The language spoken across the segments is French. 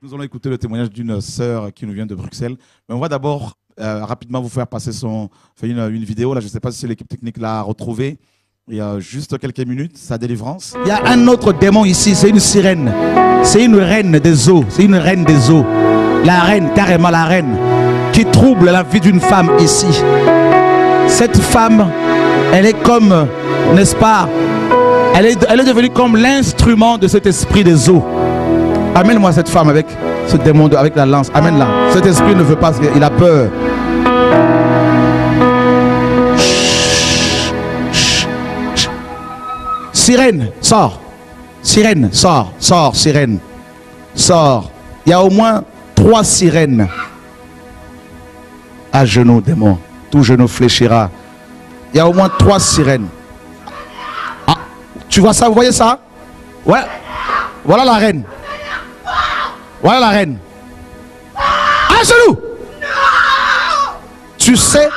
Nous allons écouter le témoignage d'une sœur qui nous vient de Bruxelles. Mais on va d'abord rapidement vous faire passer une vidéo. Là, je ne sais pas si l'équipe technique l'a retrouvée. Il y a juste quelques minutes, sa délivrance. Il y a un autre démon ici, c'est une sirène. C'est une reine des eaux. C'est une reine des eaux. La reine, carrément la reine, qui trouble la vie d'une femme ici. Cette femme, elle est comme, n'est-ce pas, elle est devenue comme l'instrument de cet esprit des eaux. Amène-moi cette femme avec ce démon, avec la lance. Amène-la. Cet esprit ne veut pas, il a peur. Sirène, sors. Sirène, sors, sors, sirène. Sors. Il y a au moins 3 sirènes. À genoux, démon. Tout genou fléchira. Il y a au moins 3 sirènes. Ah, tu vois ça, vous voyez ça? Ouais. Voilà la reine. Voilà la reine. À genoux. Tu sais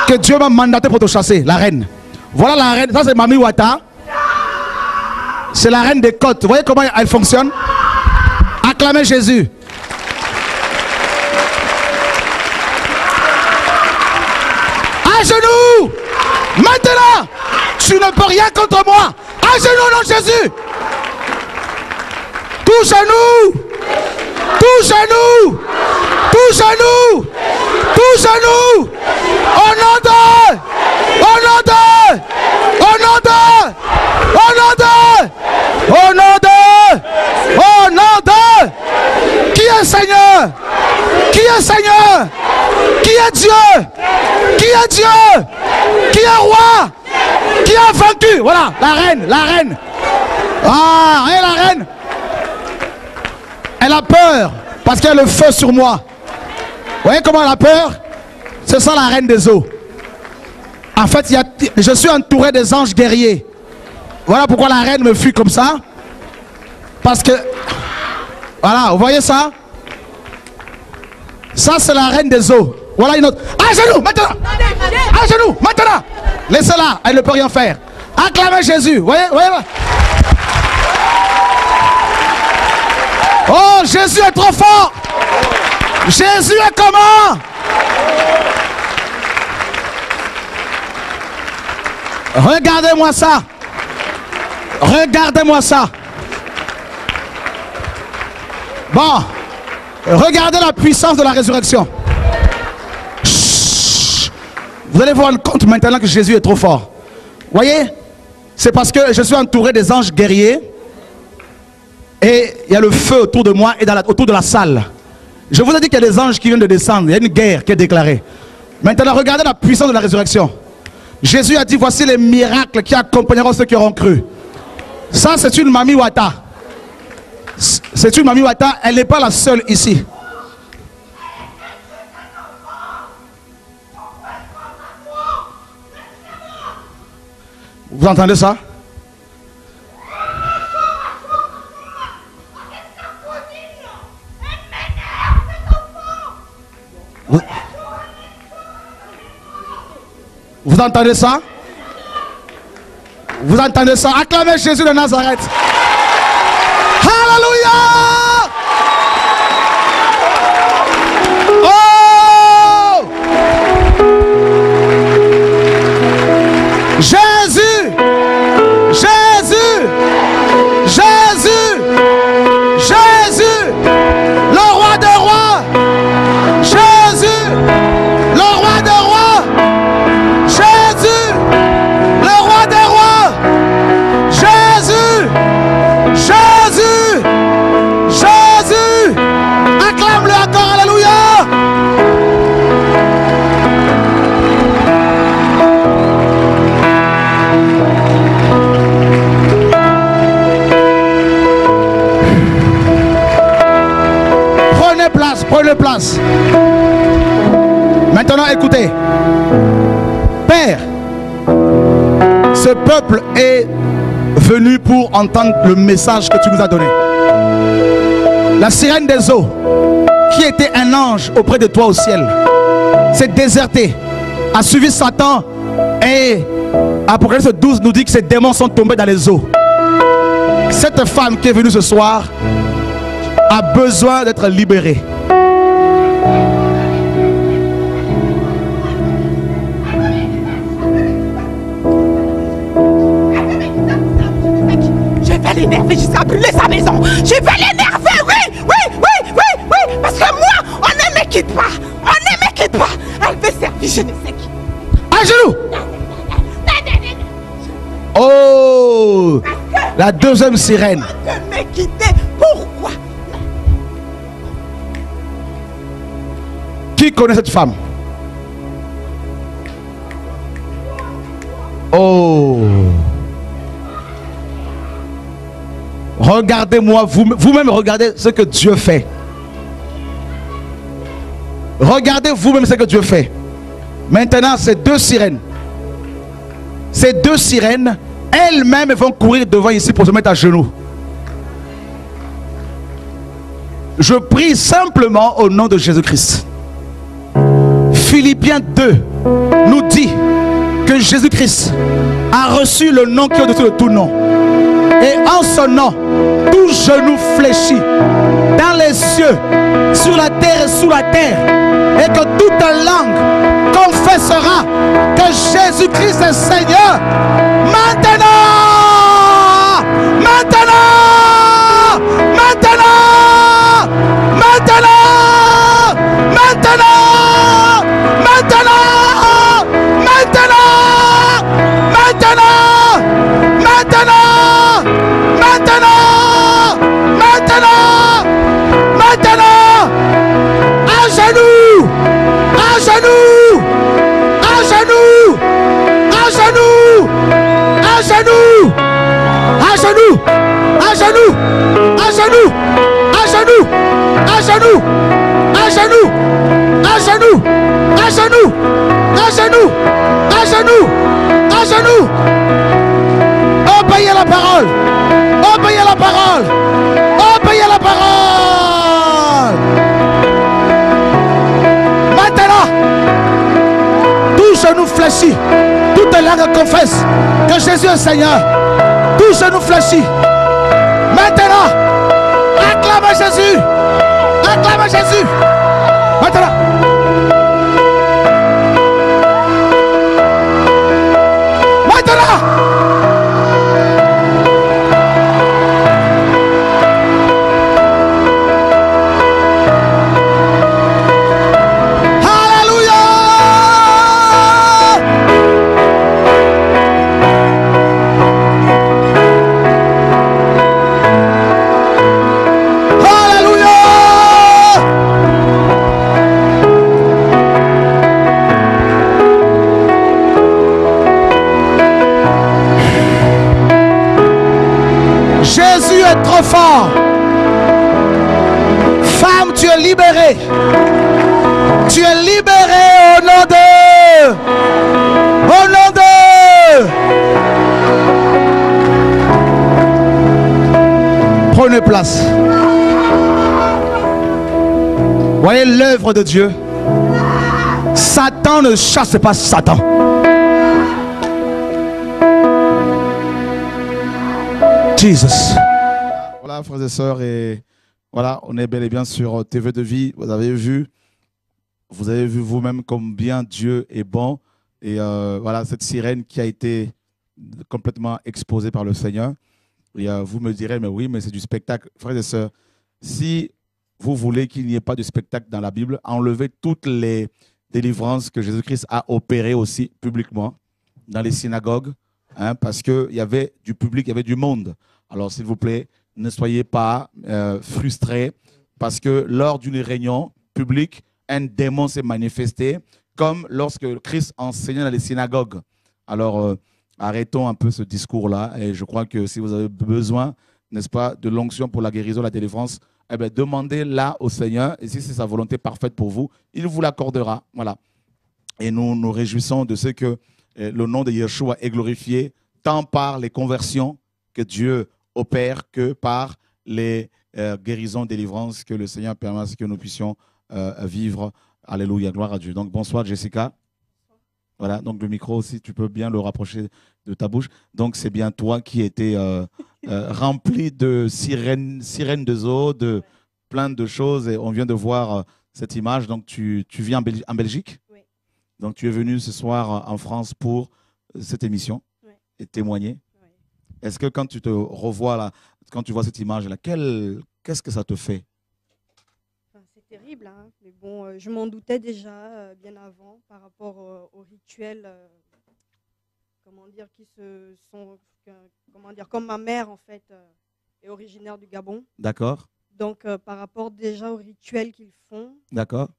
que Dieu m'a mandaté pour te chasser, la reine. Voilà la reine. Ça, c'est Mami Wata. C'est la reine des côtes. Vous voyez comment elle fonctionne? Acclamez Jésus. À genoux. Maintenant, tu ne peux rien contre moi. À genoux, non Jésus. Touche à nous. Touche à nous. Touche à nous. Touche à nous. Au nom de. Au nom de. Au nom de. Au nom de. Au nom de. Au nom de. Qui est Seigneur? Qui est Seigneur? Qui est Dieu? Qui est Dieu? Qui est roi? Qui a vaincu? Voilà, la reine, la reine. Ah, et la reine. Elle a peur parce qu'il y a le feu sur moi. Vous voyez comment elle a peur? C'est ça la reine des eaux. En fait, je suis entouré des anges guerriers. Voilà pourquoi la reine me fuit comme ça. Parce que, voilà, vous voyez ça? Ça, c'est la reine des eaux. Voilà une autre. À genoux, maintenant! À genoux, maintenant! Laissez-la, elle ne peut rien faire. Acclamez Jésus. Vous voyez, voyez là? Oh, Jésus est trop fort! Jésus est comment? Regardez-moi ça. Regardez-moi ça. Bon, regardez la puissance de la résurrection. Chut. Vous allez vous rendre compte maintenant que Jésus est trop fort. Voyez, c'est parce que je suis entouré des anges guerriers. Et il y a le feu autour de moi et autour de la salle. Je vous ai dit qu'il y a des anges qui viennent de descendre. Il y a une guerre qui est déclarée. Maintenant, regardez la puissance de la résurrection. Jésus a dit, voici les miracles qui accompagneront ceux qui auront cru. Ça, c'est une Mami Wata. C'est une Mami Wata. Elle n'est pas la seule ici. Vous entendez ça? Vous entendez ça? Vous entendez ça? Acclamez Jésus de Nazareth. Alléluia! Oh! Jésus! Jésus! Jésus! Jésus! Le roi des rois! Jésus! Le roi des rois! Jésus! Le roi des rois! Jésus! Jésus! Jésus! Acclame-le encore, alléluia! Prenez place, prenez place. Maintenant, écoutez. Père, ce peuple est venu pour entendre le message que tu nous as donné. La sirène des eaux, qui était un ange auprès de toi au ciel, s'est désertée, a suivi Satan et Apocalypse 12 nous dit que ces démons sont tombés dans les eaux. Cette femme qui est venue ce soir, a besoin d'être libéré. Je vais l'énerver jusqu'à brûler sa maison. Je vais l'énerver, oui. Parce que moi, on ne me quitte pas. On ne me quitte pas. Elle veut servir, je ne sais qui. À genoux. Oh, la deuxième sirène. On ne me quitter. Pourquoi? Qui connaît cette femme? Oh. Regardez-moi, vous-même regardez ce que Dieu fait. Regardez vous-même ce que Dieu fait. Maintenant, ces deux sirènes, elles-mêmes vont courir devant ici pour se mettre à genoux. Je prie simplement au nom de Jésus-Christ. Philippiens 2 nous dit que Jésus-Christ a reçu le nom qui est au-dessus de tout nom. Et en son nom, tout genou fléchit dans les cieux, sur la terre et sous la terre, et que toute langue confessera que Jésus-Christ est Seigneur. Maintenant, à genoux. Obéissez la parole. Obéissez la parole. Obéissez la parole. Maintenant, tout genou fléchit, toute langue confesse que Jésus est Seigneur. Tout genou fléchit. Maintenant, acclame Jésus. Acclame Jésus. Maintenant. Trop fort. Femme, tu es libérée. Tu es libérée au nom de. Au nom de. Prenez place. Voyez l'œuvre de Dieu. Satan ne chasse pas Satan. Jesus. Voilà, frères et sœurs, et voilà, on est bel et bien sur TV de Vie. Vous avez vu vous-même combien Dieu est bon. Et voilà, cette sirène qui a été complètement exposée par le Seigneur. Et vous me direz, mais oui, mais c'est du spectacle. Frères et sœurs, si vous voulez qu'il n'y ait pas de spectacle dans la Bible, enlevez toutes les délivrances que Jésus-Christ a opérées aussi publiquement dans les synagogues, hein, parce qu'il y avait du public, il y avait du monde. Alors, s'il vous plaît, ne soyez pas frustrés, parce que lors d'une réunion publique, un démon s'est manifesté, comme lorsque Christ enseignait dans les synagogues. Alors, arrêtons un peu ce discours-là, et je crois que si vous avez besoin, n'est-ce pas, de l'onction pour la guérison, la délivrance, eh bien, demandez-la au Seigneur, et si c'est sa volonté parfaite pour vous, il vous l'accordera. Voilà. Et nous nous réjouissons de ce que le nom de Yeshua est glorifié, tant par les conversions que Dieu opère que par les guérisons, délivrances que le Seigneur permet à ce que nous puissions vivre. Alléluia, gloire à Dieu. Donc bonsoir Jessica. Voilà, donc le micro aussi, tu peux bien le rapprocher de ta bouche. Donc c'est bien toi qui étais rempli de sirènes de zoo, plein de choses et on vient de voir cette image. Donc, tu vis en Belgique? Oui. Donc, tu es venu ce soir en France pour cette émission Oui. et témoigner. Oui. Est-ce que quand tu te revois là, quand tu vois cette image-là, qu'est-ce que ça te fait? Enfin, c'est terrible, hein. Mais bon, je m'en doutais déjà bien avant par rapport aux rituels, comment dire, comment dire, comme ma mère en fait est originaire du Gabon. D'accord, Donc par rapport déjà aux rituels qu'ils font, d'accord.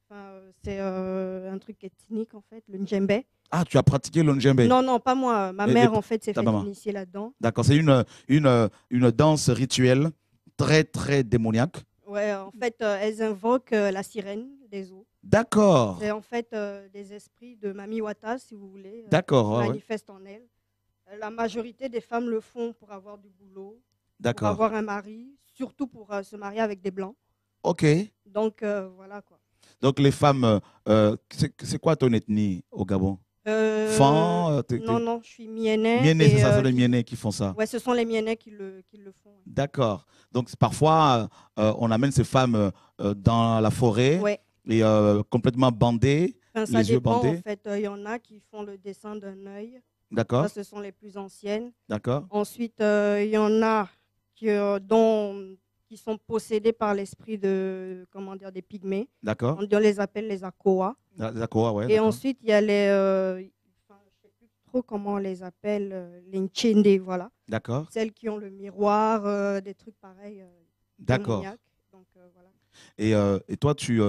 c'est un truc ethnique en fait, le Ndjembe. Ah, tu as pratiqué le Ndjembe? Non, non, pas moi. Ma Mais mère en fait s'est ta fait maman. initier là-dedans. D'accord, c'est une danse rituelle très, très démoniaque. Ouais, en fait, elles invoquent la sirène des eaux. D'accord, C'est en fait des esprits de Mami Wata, si vous voulez, d'accord, qui ouais, ouais. manifestent en elles. La majorité des femmes le font pour avoir du boulot, pour D'accord. avoir un mari, surtout pour se marier avec des blancs. Ok. Donc voilà quoi. Donc les femmes, c'est quoi ton ethnie au Gabon? Fan, Non, non, je suis Mienais. Mienais, c'est ça, c'est les qui- Mienais qui font ça. Ouais, ce sont les Mienais qui le font. Ouais. D'accord. Donc parfois, on amène ces femmes dans la forêt Ouais. et complètement bandées, Enfin, ça les yeux dépend bandés. en fait. Il y en a qui font le dessin d'un œil. D'accord, Ça, ce sont les plus anciennes. d'accord, Ensuite, il y en a qui sont possédés par l'esprit de, comment dire, des pygmées. d'accord. On les appelle les Akoa. D'accord, ouais. Et d'accord. ensuite, il y a je ne sais plus trop comment on les appelle, les Nchende, voilà. D'accord, Celles qui ont le miroir, des trucs pareils, d'accord. démoniaques. Donc, voilà. Et toi, tu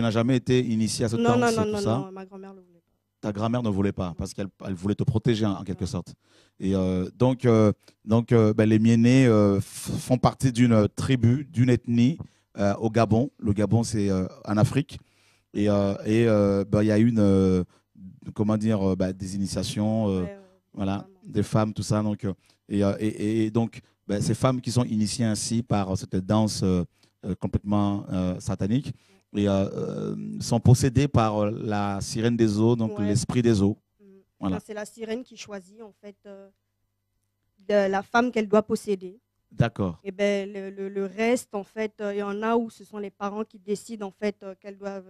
n'as jamais été initié à cette Non, danse, non, tout non, ça? non, ma grand-mère ne le voulait pas. Ta grand-mère ne voulait pas parce qu'elle voulait te protéger en quelque Ouais. sorte. Et donc, ben, les Mienais font partie d'une tribu, d'une ethnie au Gabon. Le Gabon, c'est en Afrique. Et ben, il y a comment dire, ben, des initiations, Ouais, voilà, vraiment. des femmes, tout ça. Donc, et donc, ben, ces femmes qui sont initiées ainsi par cette danse complètement satanique et sont possédées par la sirène des eaux, donc Ouais. l'esprit des eaux. Voilà. Enfin, c'est la sirène qui choisit en fait de la femme qu'elle doit posséder. D'accord, Et ben le reste, en fait, il y en a où ce sont les parents qui décident en fait qu'elles doivent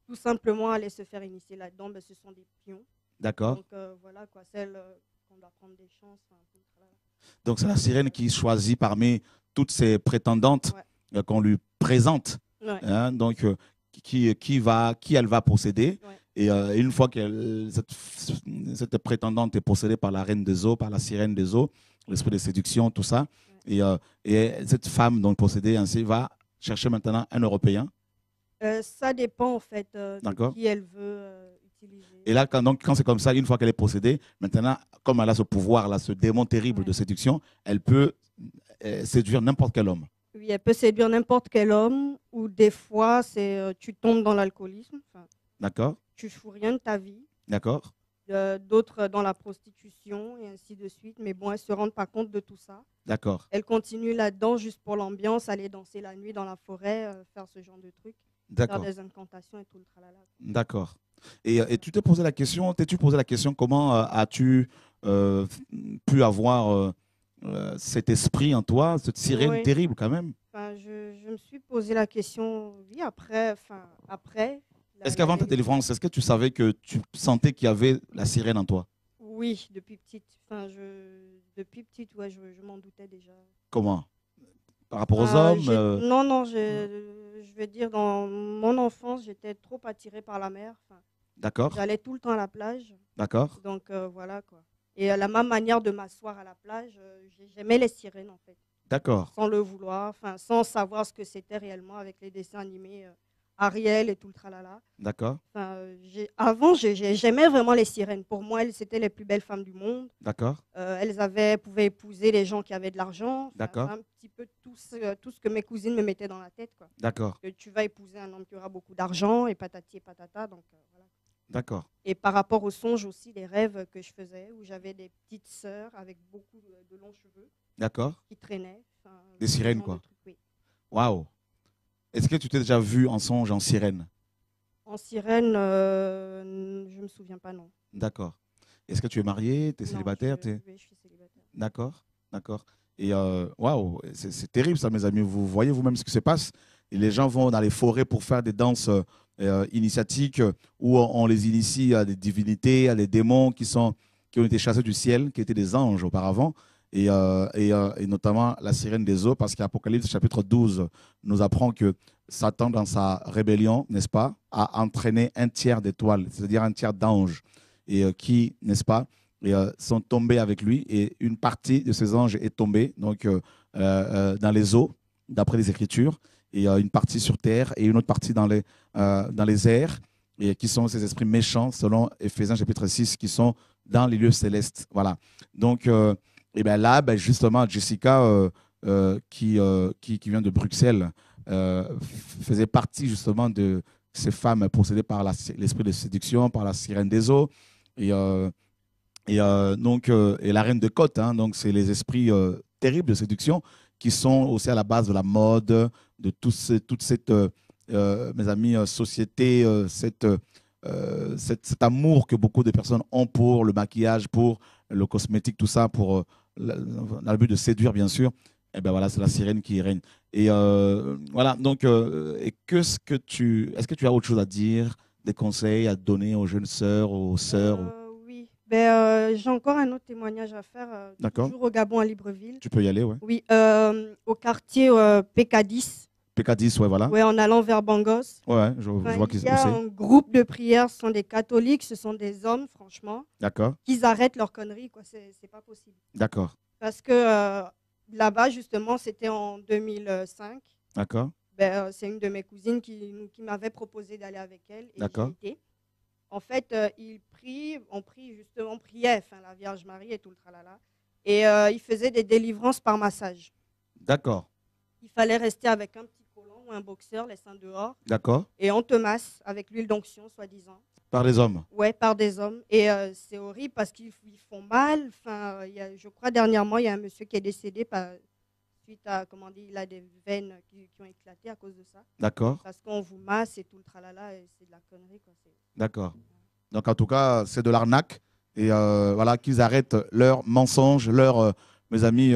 tout simplement aller se faire initier là-dedans. Ben, ce sont des pions. d'accord. Donc voilà quoi, celles qu'on doit prendre des chances. Enfin, tout, voilà. Donc c'est la sirène qui choisit parmi toutes ces prétendantes Ouais. qu'on lui présente. Ouais. Hein, donc qui elle va posséder. Ouais. Et une fois que cette prétendante est possédée par la reine des eaux, par la sirène des eaux, l'esprit de séduction, tout ça, et cette femme donc possédée ainsi va chercher maintenant un Européen. Ça dépend en fait D'accord. de qui elle veut utiliser. Et là, quand c'est comme ça, une fois qu'elle est possédée, maintenant, comme elle a ce pouvoir-là, ce démon terrible Ouais. de séduction, elle peut séduire n'importe quel homme. Oui, elle peut séduire n'importe quel homme, ou des fois, tu tombes dans l'alcoolisme, enfin, D'accord, tu fous rien de ta vie. d'accord, D'autres dans la prostitution et ainsi de suite. Mais bon, elles ne se rendent pas compte de tout ça. d'accord, Elles continuent là-dedans juste pour l'ambiance, aller danser la nuit dans la forêt, faire ce genre de trucs, faire d'accord, des incantations et tout le tralala. d'accord. Et tu t'es posé la question, t'es-tu posé la question, comment as-tu pu avoir cet esprit en toi, cette sirène Oui. terrible quand même? Enfin, je me suis posé la question, oui, après. Est-ce qu'avant ta délivrance, est-ce que tu savais que tu sentais qu'il y avait la sirène en toi? Oui, depuis petite. Enfin, depuis petite, ouais, je m'en doutais déjà. Comment? Par rapport aux hommes Non, non, je vais dire, dans mon enfance, j'étais trop attirée par la mer. Enfin, D'accord, j'allais tout le temps à la plage. d'accord, Donc, voilà, quoi. Et ma manière de m'asseoir à la plage, j'aimais les sirènes, en fait. d'accord, Sans le vouloir, enfin, sans savoir ce que c'était réellement avec les dessins animés Ariel et tout le tralala. d'accord, Enfin, avant, j'aimais vraiment les sirènes. Pour moi, elles, c'était les plus belles femmes du monde. d'accord, Elles pouvaient épouser les gens qui avaient de l'argent. Enfin, D'accord. c'est un petit peu tout ce que mes cousines me mettaient dans la tête, quoi. d'accord, Que tu vas épouser un homme qui aura beaucoup d'argent et patati et patata. Donc, voilà. d'accord, Et par rapport aux songes aussi, les rêves que je faisais, où j'avais des petites sœurs avec beaucoup de longs cheveux d'accord. qui traînaient. Enfin, Des ce sirènes, genre quoi. de trucs, oui. Waouh! Est-ce que tu t'es déjà vu en songe en sirène? En sirène, je ne me souviens pas, non. D'accord. Est-ce que tu es marié? Tu es Non, célibataire? oui, je suis célibataire. D'accord, d'accord. Et waouh, c'est terrible ça, mes amis. Vous voyez vous-même ce qui se passe. et les gens vont dans les forêts pour faire des danses initiatiques où on les initie à des divinités, à des démons qui ont été chassés du ciel, qui étaient des anges auparavant, et notamment la sirène des eaux, parce qu'Apocalypse chapitre 12 nous apprend que Satan, dans sa rébellion, n'est-ce pas, a entraîné un tiers d'étoiles, c'est-à-dire un tiers d'anges, et qui, n'est-ce pas, sont tombés avec lui, et une partie de ces anges est tombée donc, dans les eaux, d'après les Écritures, et une partie sur terre, et une autre partie dans les airs, et qui sont ces esprits méchants, selon Éphésiens chapitre 6, qui sont dans les lieux célestes. Voilà. Donc, et ben là, ben justement, Jessica, qui vient de Bruxelles, faisait partie justement de ces femmes possédées par l'esprit de séduction, par la sirène des eaux, et la reine de côte, hein, donc c'est les esprits terribles de séduction qui sont aussi à la base de la mode, de toute cette, mes amis, société, cet amour que beaucoup de personnes ont pour le maquillage, pour le cosmétique, tout ça, dans le but de séduire, bien sûr. Et ben voilà, c'est la sirène qui règne. Et voilà, donc, est-ce que tu as autre chose à dire, des conseils à donner aux jeunes sœurs, aux sœurs Oui, j'ai encore un autre témoignage à faire. D'accord. Toujours au Gabon, à Libreville. Tu peux y aller, ouais. Oui, au quartier PK10. PK10, ouais, voilà. Ouais, en allant vers Bangos. Ouais, je vois qui il y a c'est. un groupe de prière, ce sont des catholiques, ce sont des hommes, franchement. D'accord. Qu'ils arrêtent leurs conneries, quoi. C'est pas possible. D'accord. Parce que là-bas, justement, c'était en 2005. D'accord. C'est une de mes cousines qui m'avait proposé d'aller avec elle. Et D'accord. j'y étais. En fait, on priait, la Vierge Marie et tout le tralala. Et ils faisaient des délivrances par massage. D'accord. Il fallait rester avec un petit collant ou un boxeur, les seins dehors. D'accord. Et on te masse avec l'huile d'onction, soi-disant. Par des hommes. Ouais, par des hommes. Et c'est horrible parce qu'ils font mal. Je crois dernièrement, il y a un monsieur qui est décédé suite à, comment dire, il a des veines qui ont éclaté à cause de ça. D'accord. Parce qu'on vous masse et tout le tralala, et c'est de la connerie, quoi. D'accord. Donc, en tout cas, c'est de l'arnaque. Et voilà, qu'ils arrêtent leurs mensonges, mes amis,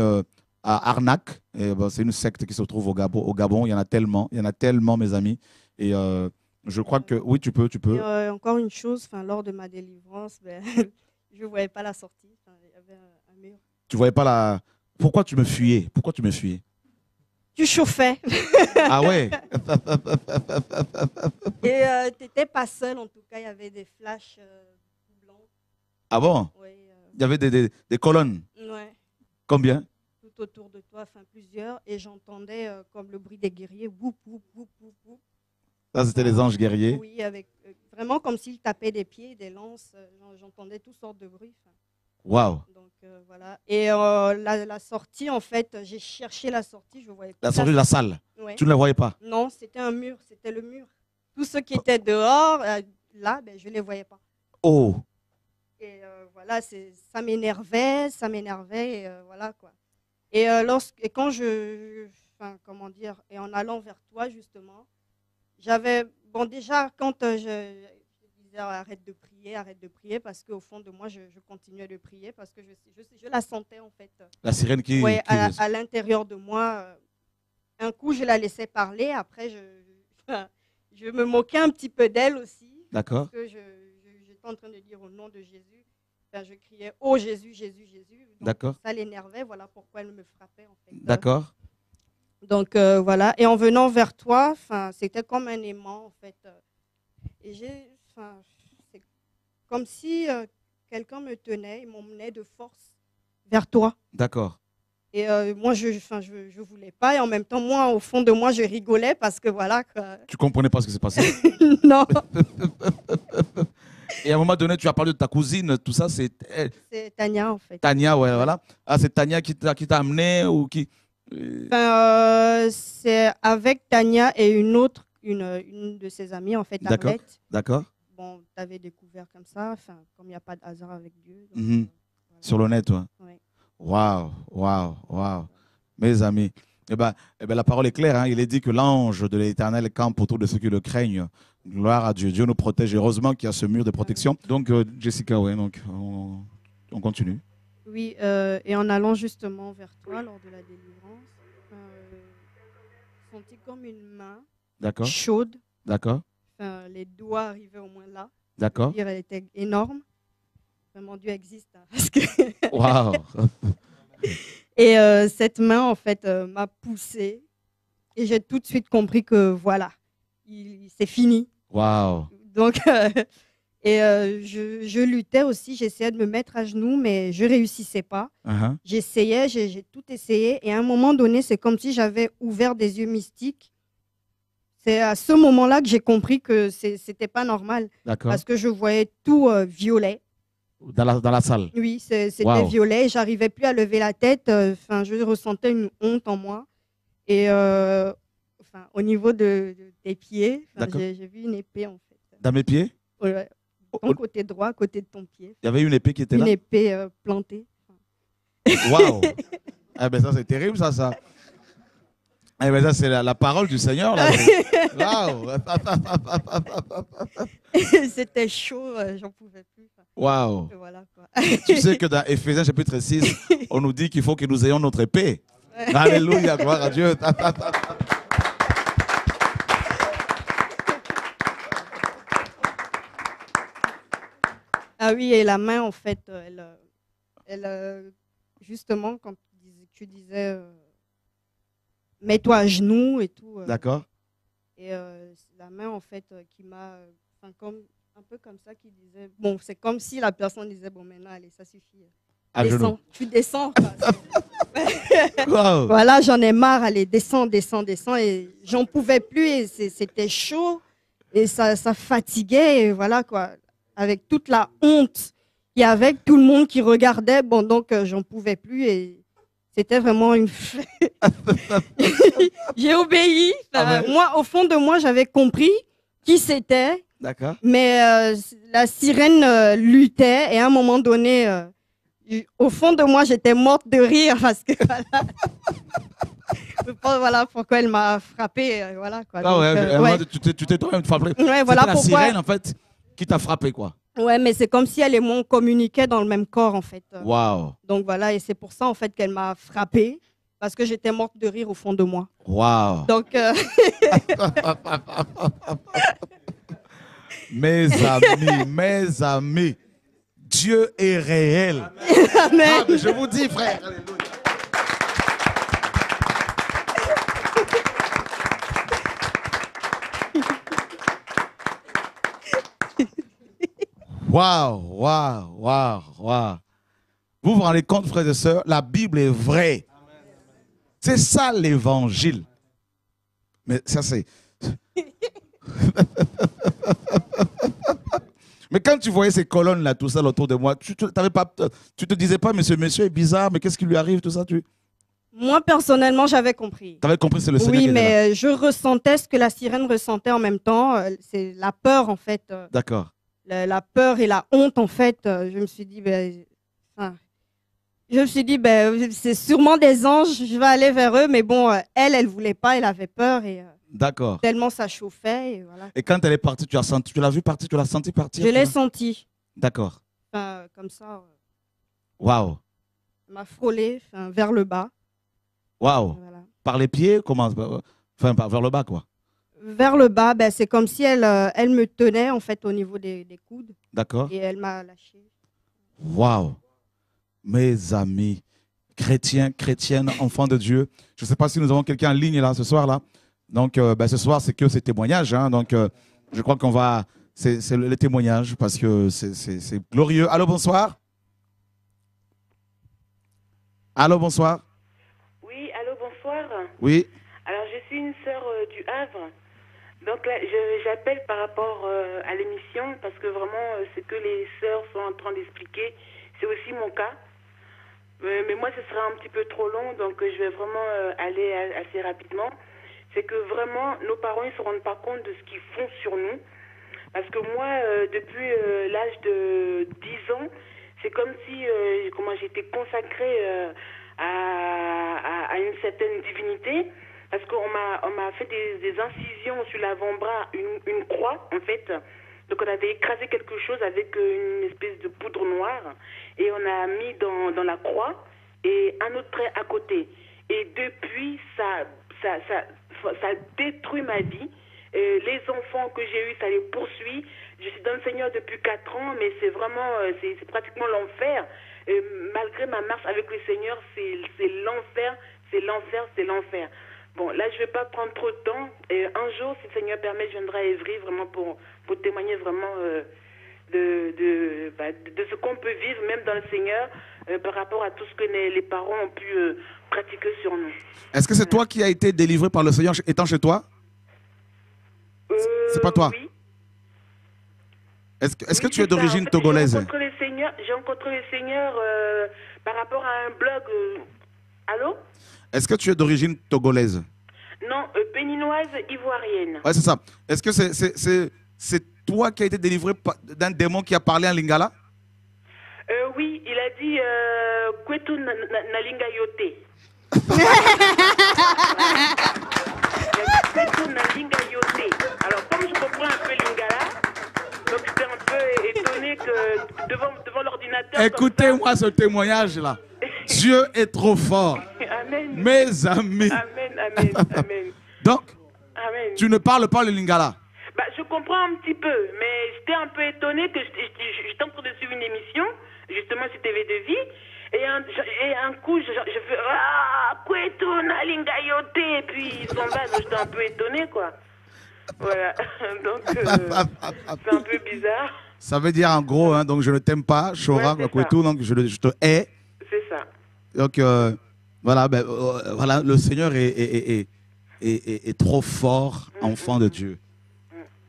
à arnaque. Et c'est une secte qui se trouve au Gabon. Il y en a tellement, mes amis. Et je crois que, oui, tu peux. Et, encore une chose, lors de ma délivrance, je ne voyais pas la sortie. Il y avait un mur. Tu ne voyais pas la... Pourquoi tu me fuyais? Tu chauffais. Ah ouais. Et tu n'étais pas seul, en tout cas, il y avait des flashs blancs. Ah bon? Oui, il y avait des colonnes. Ouais. Combien? Tout autour de toi, plusieurs. Et j'entendais comme le bruit des guerriers. Woup, woup, woup, woup, woup. Ça, c'était les anges guerriers? Oui, vraiment comme s'ils tapaient des pieds, des lances. J'entendais toutes sortes de bruits. Waouh. Donc voilà. Et la sortie, en fait, j'ai cherché la sortie, je voyais pas. La sortie de la salle? Ouais. Tu ne la voyais pas? Non, c'était un mur, c'était le mur. Tous ceux qui étaient dehors, là, je ne les voyais pas. Oh. Et voilà, ça m'énervait, et voilà quoi. Et quand comment dire, et en allant vers toi justement, déjà quand je disais arrête de prier parce qu'au fond de moi je continuais de prier parce que je la sentais en fait. La sirène qui... Ouais, à l'intérieur de moi. Un coup je la laissais parler, après je me moquais un petit peu d'elle aussi. D'accord. Parce que j'étais en train de dire au nom de Jésus. Je criais « Oh Jésus, Jésus, Jésus ». D'accord. Ça l'énervait, voilà pourquoi elle me frappait en fait. D'accord. Donc voilà, et en venant vers toi, c'était comme un aimant en fait. Et c'est comme si quelqu'un me tenait, il m'emmenait de force vers toi. D'accord. Et moi, je voulais pas, et en même temps, moi, au fond de moi, je rigolais parce que voilà. Tu comprenais pas ce qui s'est passé? Non. Et à un moment donné, tu as parlé de ta cousine, tout ça, c'est... C'est Tania, en fait. Tania, ouais, voilà. Ah, c'est Tania qui t'a amené ou qui... C'est avec Tania et une de ses amies, en fait, Arlette. D'accord. Bon, tu avais découvert comme ça, comme il n'y a pas de hasard avec Dieu. Donc, voilà. Sur le net, toi. Oui. Waouh. Mes amis. Eh ben, la parole est claire. Hein. Il est dit que l'ange de l'Éternel campe autour de ceux qui le craignent. Gloire à Dieu. Dieu nous protège. Heureusement qu'il y a ce mur de protection. Donc, Jessica, ouais, donc, on continue. Oui, et en allant justement vers toi lors de la délivrance, senti comme une main D'accord. chaude. D'accord. Enfin, les doigts arrivaient au moins là. D'accord. Elle était énorme. Vraiment, Dieu existe. Hein, parce que Waouh. Et cette main, en fait, m'a poussée. Et j'ai tout de suite compris que voilà, c'est fini. Waouh. Donc, je luttais aussi. J'essayais de me mettre à genoux, mais je ne réussissais pas. Uh-huh. J'essayais, j'ai tout essayé. Et à un moment donné, c'est comme si j'avais ouvert des yeux mystiques. C'est à ce moment-là que j'ai compris que ce n'était pas normal. D'accord. Parce que je voyais tout violet. Dans la salle. Oui, c'était Wow. violet. J'arrivais plus à lever la tête. Enfin, je ressentais une honte en moi. Et au niveau des pieds, j'ai vu une épée en fait. Dans mes pieds? Ouais, ton côté droit, côté de ton pied. Il y avait une épée qui était là? Une épée plantée. Waouh! Ah ben ça, c'est terrible, ça. Eh ben ça, c'est la parole du Seigneur, là. Waouh! C'était chaud, j'en pouvais plus. Waouh! Voilà, quoi. Tu sais que dans Éphésiens chapitre 6, on nous dit qu'il faut que nous ayons notre épée. Alléluia, gloire à Dieu. Ah oui, et la main, en fait, justement, quand tu disais mets-toi à genoux et tout. D'accord. Et la main, en fait, qui m'a, un peu comme ça, qui disait, bon, c'est comme si la personne disait, bon, maintenant, allez, ça suffit. À Descends, genoux. tu descends. Quoi. Wow. Voilà, j'en ai marre, allez, descends. Et j'en pouvais plus, et c'était chaud, et ça fatiguait, et voilà, quoi. Avec toute la honte, et avec tout le monde qui regardait, bon, donc, j'en pouvais plus, et c'était vraiment une... J'ai obéi. Moi, au fond de moi, j'avais compris qui c'était. D'accord. Mais la sirène luttait, et à un moment donné, au fond de moi, j'étais morte de rire parce que voilà pourquoi elle m'a frappée. Voilà, quoi. Ah Donc, ouais, tu t'es toi-même frappé. Ouais, voilà la pourquoi. sirène, en fait, qui t'a frappé, quoi. Ouais, mais c'est comme si elle et moi on communiquait dans le même corps, en fait. Waouh. Donc voilà, et c'est pour ça, en fait, qu'elle m'a frappée, parce que j'étais morte de rire au fond de moi. Waouh. Donc, Mes amis, Dieu est réel. Amen. Ah, mais je vous dis, frère. Alléluia. Waouh. Vous vous rendez compte, frères et sœurs, la Bible est vraie. C'est ça l'évangile. Mais ça, c'est... Mais quand tu voyais ces colonnes-là, tout ça autour de moi, tu te disais pas, monsieur est bizarre, mais qu'est-ce qui lui arrive, tout ça Moi, personnellement, j'avais compris. Tu avais compris, c'est le Seigneur Oui, qui était là. mais je ressentais ce que la sirène ressentait en même temps. C'est la peur, en fait. D'accord. La peur et la honte, en fait. Je me suis dit, c'est sûrement des anges, je vais aller vers eux. Mais bon, elle voulait pas, elle avait peur. Et D'accord. tellement ça chauffait. Et, voilà. Et quand elle est partie, tu l'as vue partir, tu l'as senti partir? Je l'ai senti. D'accord. Comme ça. Waouh. Elle m'a frôlé vers le bas. Waouh. Voilà. Par les pieds, comment? Enfin, vers le bas, quoi. Vers le bas, c'est comme si elle me tenait, en fait, au niveau des coudes. D'accord. Et elle m'a lâché. Waouh. Mes amis, chrétiens, chrétiennes, enfants de Dieu. Je ne sais pas si nous avons quelqu'un en ligne là ce soir là. Donc ce soir c'est que ces témoignages. Hein. Donc je crois qu'on va, c'est le témoignage parce que c'est glorieux. Allô, bonsoir. Allô, bonsoir. Oui, allô, bonsoir. Oui. Alors je suis une sœur du Havre. Donc là, j'appelle par rapport à l'émission parce que vraiment ce que les sœurs sont en train d'expliquer, c'est aussi mon cas. Mais moi, ce sera un petit peu trop long, donc je vais vraiment aller assez rapidement. C'est que vraiment, nos parents ne se rendent pas compte de ce qu'ils font sur nous. Parce que moi, depuis l'âge de 10 ans, c'est comme si j'étais consacrée à une certaine divinité. Parce qu'on m'a fait des incisions sur l'avant-bras, une croix, en fait. Donc, on avait écrasé quelque chose avec une espèce de poudre noire et on a mis dans la croix et un autre trait à côté. Et depuis, ça détruit ma vie. Les enfants que j'ai eus, ça les poursuit. Je suis dans le Seigneur depuis 4 ans, mais c'est vraiment, c'est pratiquement l'enfer. Malgré ma marche avec le Seigneur, c'est l'enfer, c'est l'enfer, c'est l'enfer. Bon, là, je ne vais pas prendre trop de temps. Un jour, si le Seigneur permet, je viendrai à Évry vraiment pour témoigner vraiment de ce qu'on peut vivre, même dans le Seigneur, par rapport à tout ce que les parents ont pu pratiquer sur nous. Est-ce que c'est toi qui as été délivré par le Seigneur étant chez toi? C'est pas toi? Oui. Est-ce que tu es d'origine togolaise? J'ai rencontré le Seigneur par rapport à un blog. Allô? Est-ce que tu es d'origine togolaise? Non, béninoise, ivoirienne. Ouais, c'est ça. Est-ce que c'est toi qui as été délivré d'un démon qui a parlé en lingala? Oui, il a dit Kwetu Nalinga Yote. Kwetu Nalinga Yote. Alors, comme je comprends un peu lingala, donc j'étais un peu étonné que devant l'ordinateur. Écoutez-moi ce témoignage-là. Dieu est trop fort. Amen. Mes amis. Amen, amen, amen. Donc, amen. tu ne parles pas le lingala? Bah, je comprends un petit peu, mais j'étais un peu étonné que j'étais en train de suivre une émission, justement sur TV de Vie, et un coup, je fais ah, Kwetu Nalinga Yote, et puis ils s'en va, donc j'étais un peu étonné, quoi. Voilà, donc c'est un peu bizarre. Ça veut dire en gros, hein, donc je ne t'aime pas, Chora, Ouais, Kwetu, donc je te hais. C'est ça. Donc voilà, voilà, le Seigneur est trop fort, enfant de Dieu.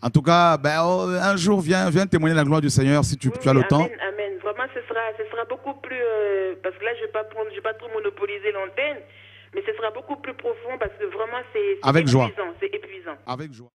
En tout cas, un jour, viens témoigner la gloire du Seigneur si tu as le temps. Amen, amen. Vraiment, ce sera beaucoup plus... parce que là, je ne vais pas trop monopoliser l'antenne, mais ce sera beaucoup plus profond parce que vraiment, c'est Avec joie. C'est épuisant. Avec joie.